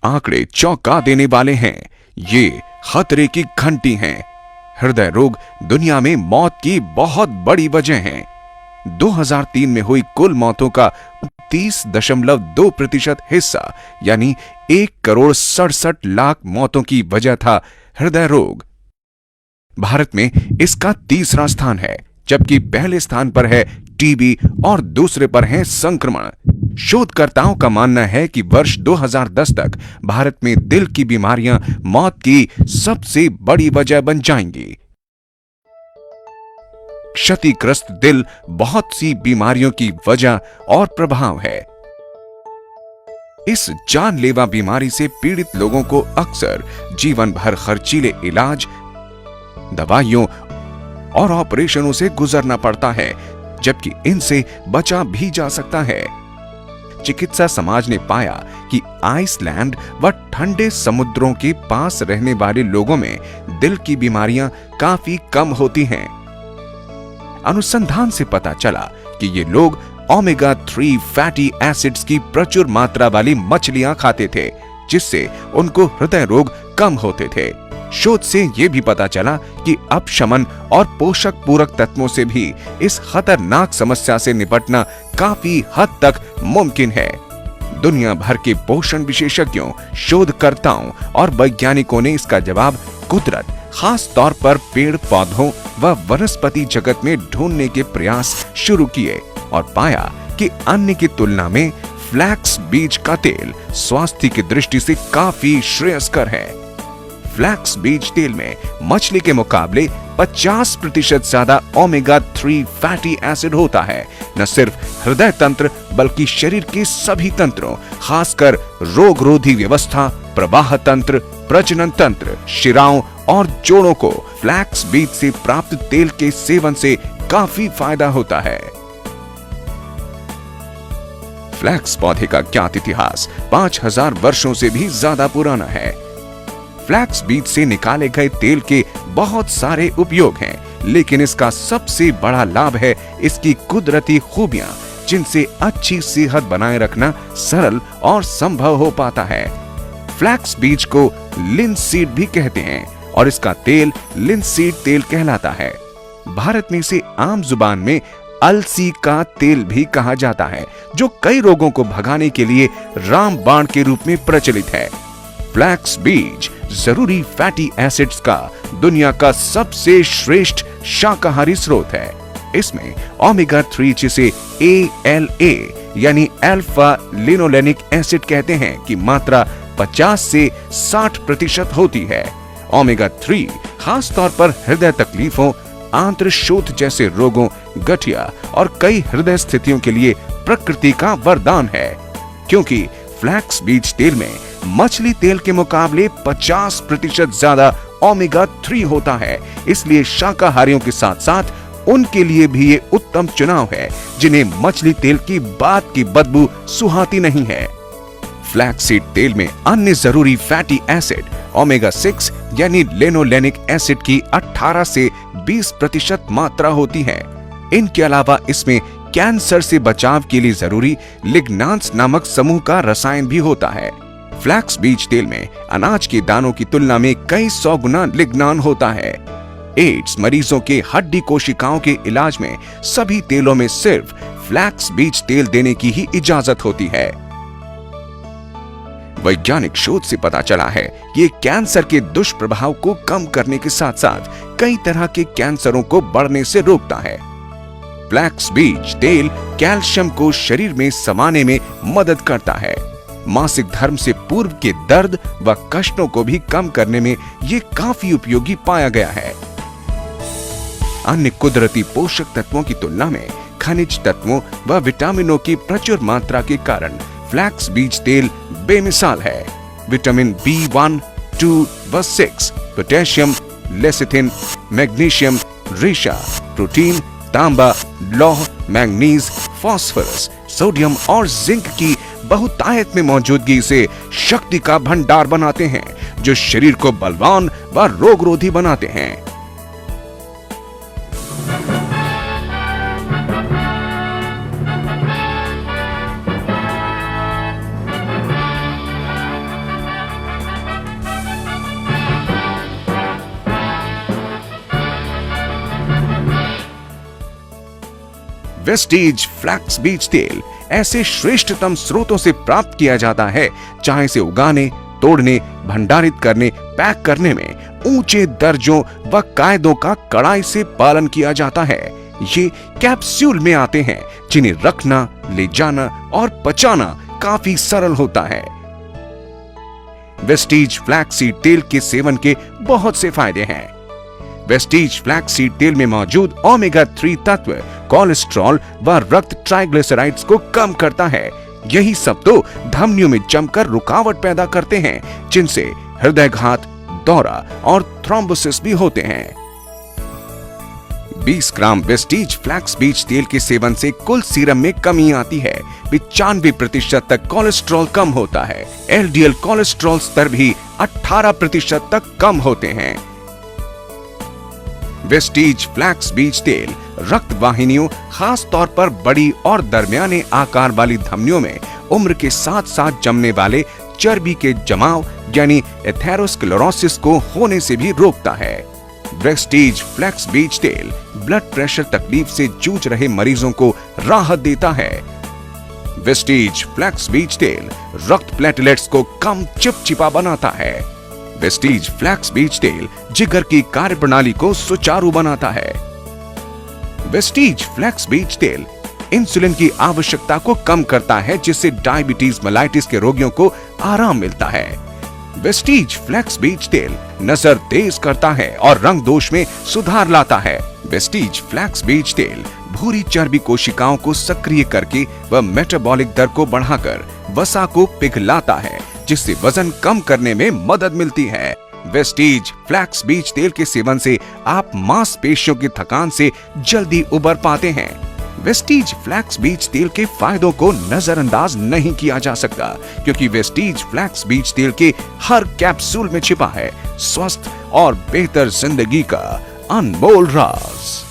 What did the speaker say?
आंकड़े चौंका देने वाले हैं। ये खतरे की घंटी हैं। हृदय रोग दुनिया में मौत की बहुत बड़ी वजह है। 2003 में हुई कुल मौतों का 30.2% हिस्सा यानी 1,67,00,000 मौतों की वजह था हृदय रोग। भारत में इसका तीसरा स्थान है, जबकि पहले स्थान पर है टीबी और दूसरे पर है संक्रमण। शोधकर्ताओं का मानना है कि वर्ष 2010 तक भारत में दिल की बीमारियां मौत की सबसे बड़ी वजह बन जाएंगी। क्षतिग्रस्त दिल बहुत सी बीमारियों की वजह और प्रभाव है। इस जानलेवा बीमारी से पीड़ित लोगों को अक्सर जीवन भर खर्चीले इलाज, दवाइयों और ऑपरेशनों से गुजरना पड़ता है, जबकि इनसे बचा भी जा सकता है। चिकित्सा समाज ने पाया कि आइसलैंड व ठंडे समुद्रों के पास रहने वाले लोगों में दिल की बीमारियां काफी कम होती हैं। अनुसंधान से पता चला कि ये लोग ओमेगा 3 फैटी एसिड्स की प्रचुर मात्रा वाली मछलियां खाते थे, जिससे उनको हृदय रोग कम होते थे। शोध से यह भी पता चला कि अपशमन और पोषक पूरक तत्वों से भी इस खतरनाक समस्या से निपटना काफी हद तक मुमकिन है। दुनिया भर के पोषण विशेषज्ञों, शोधकर्ताओं और वैज्ञानिकों ने इसका जवाब कुदरत, खास तौर पर पेड़ पौधों व वनस्पति जगत में ढूंढने के प्रयास शुरू किए और पाया कि अन्य की तुलना में फ्लैक्स बीज का तेल स्वास्थ्य की दृष्टि से काफी श्रेयस्कर है। फ्लैक्स बीज तेल में मछली के मुकाबले 50% ज्यादा ओमेगा 3 फैटी एसिड होता है। न सिर्फ हृदय तंत्र बल्कि शरीर के सभी तंत्रों, खासकर रोगरोधी व्यवस्था, प्रवाह तंत्र, प्रजनन तंत्र, शिराओं और जोड़ों को फ्लैक्स बीज से प्राप्त तेल के सेवन से काफी फायदा होता है। फ्लैक्स पौधे का ज्ञात इतिहास 5000 वर्षों से भी ज्यादा पुराना है। फ्लैक्स बीज से निकाले गए तेल के बहुत सारे उपयोग हैं, लेकिन इसका सबसे बड़ा लाभ है इसकी कुदरती खूबियां, जिनसे अच्छी सेहत बनाए रखना सरल और संभव हो पाता है। फ्लैक्स बीज को लिनसीड भी कहते हैं और इसका तेल लिनसीड तेल कहलाता है। भारत में इसे आम जुबान में अलसी का तेल भी कहा जाता है, जो कई रोगों को भगाने के लिए रामबाण के रूप में प्रचलित है। फ्लैक्स बीज जरूरी फैटी एसिड्स का दुनिया का सबसे श्रेष्ठ शाकाहारी स्रोत है। इसमें ओमेगा 3 जिसे ALA यानी अल्फा लिनोलेनिक एसिड कहते हैं की मात्रा 50 से 60% होती है। ओमेगा 3 खास तौर पर हृदय तकलीफों, आंत्रशोथ जैसे रोगों, गठिया और कई हृदय स्थितियों के लिए प्रकृति का वरदान है। क्योंकि फ्लैक्स बीज तेल में मछली तेल के मुकाबले 50% ज्यादा ओमेगा 3 होता है, इसलिए शाकाहारियों के साथ साथ उनके लिए भी ये उत्तम चुनाव है जिन्हें मछली तेल की बात की बदबू सुहाती नहीं है। फ्लैक्सीड तेल में अन्य जरूरी फैटी एसिड ओमेगा 6 यानी लिनोलेनिक एसिड की 18 से 20% मात्रा होती है। इनके अलावा इसमें कैंसर से बचाव के लिए जरूरी लिग्नांस नामक समूह का रसायन भी होता है। फ्लैक्स बीज तेल में अनाज के दानों की तुलना में कई 100 गुना लिग्नान होता है। एड्स मरीजों के हड्डी कोशिकाओं के इलाज में सभी तेलों में सिर्फ फ्लैक्स बीज तेल देने की ही इजाजत होती है। वैज्ञानिक शोध से पता चला है कि ये कैंसर के दुष्प्रभाव को कम करने के साथ साथ कई तरह के कैंसरों को बढ़ने से रोकता है। फ्लैक्स बीज तेल कैल्शियम को शरीर में समाने में मदद करता है। मासिक धर्म से पूर्व के दर्द व कष्टों को भी कम करने में ये काफी उपयोगी पाया गया है। अन्य कुदरती पोषक तत्वों की तुलना में खनिज तत्वों व विटामिनों की प्रचुर मात्रा के कारण फ्लैक्स बीज तेल बेमिसाल है। विटामिन B1, 2 व 6, पोटेशियम, लेसिथिन, मैग्नीशियम, रेशा, प्रोटीन, तांबा, लौह, मैंगनीज, फास्फोरस, सोडियम और जिंक की बहुतायत में मौजूदगी से शक्ति का भंडार बनाते हैं, जो शरीर को बलवान व रोगरोधी बनाते हैं। वेस्टीज फ्लैक्स बीज तेल ऐसे श्रेष्ठतम स्रोतों से प्राप्त किया जाता है जहां इसे उगाने, तोड़ने, भंडारित करने, पैक करने में ऊंचे दर्जों व कायदों का कड़ाई से पालन किया जाता है। ये कैप्सूल में आते हैं जिन्हें रखना, ले जाना और पचाना काफी सरल होता है। वेस्टीज फ्लैक्सीड तेल के सेवन के बहुत से फायदे हैं। वेस्टीज फ्लैक्सीड तेल में मौजूद ओमेगा 3 तत्व कोलेस्ट्रॉल व रक्त ट्राइग्लिसराइड्स को कम करता है। यही सब तो धमनियों में जमकर रुकावट पैदा करते हैं, जिनसे हृदयघात, दौरा और थ्रोम्बोसिस भी होते हैं। 20 ग्राम वेस्टीज फ्लैक्स बीज तेल के सेवन से कुल सीरम में कमी आती है। 95% तक कोलेस्ट्रॉल कम होता है। एलडीएल कोलेस्ट्रॉल स्तर भी 18% तक कम होते हैं। वेस्टीज फ्लैक्स बीज तेल रक्त वाहिनियों, खास तौर पर बड़ी और दरमियाने आकार वाली धमनियों में उम्र के साथ साथ जमने वाले चर्बी के जमाव यानी एथेरोस्क्लेरोसिस को होने से भी रोकता है। वेस्टीज फ्लैक्स बीज तेल ब्लड प्रेशर तकलीफ से जूझ रहे मरीजों को राहत देता है। वेस्टीज फ्लैक्स बीज तेल रक्त प्लेटलेट्स को कम चिपचिपा बनाता है। वेस्टीज फ्लैक्स बीज तेल जिगर की कार्यप्रणाली को सुचारू बनाता है। वेस्टीज फ्लैक्स बीज तेल इंसुलिन की आवश्यकता को कम करता है, जिससे डायबिटीज मेलाइटिस के रोगियों को आराम मिलता है। वेस्टीज फ्लैक्स बीज तेल नजर तेज करता है और रंग दोष में सुधार लाता है। वेस्टीज फ्लैक्स बीज तेल भूरी चर्बी कोशिकाओं को सक्रिय करके व मेटाबॉलिक दर को बढ़ाकर वसा को पिघलाता है, जिससे वजन कम करने में मदद मिलती है। वेस्टीज फ्लैक्स बीज तेल के सेवन से आप मांसपेशियों की थकान से जल्दी उबर पाते हैं। वेस्टीज फ्लैक्स बीज तेल के फायदों को नजरअंदाज नहीं किया जा सकता, क्योंकि वेस्टीज फ्लैक्स बीज तेल के हर कैप्सूल में छिपा है स्वस्थ और बेहतर जिंदगी का अनमोल राज।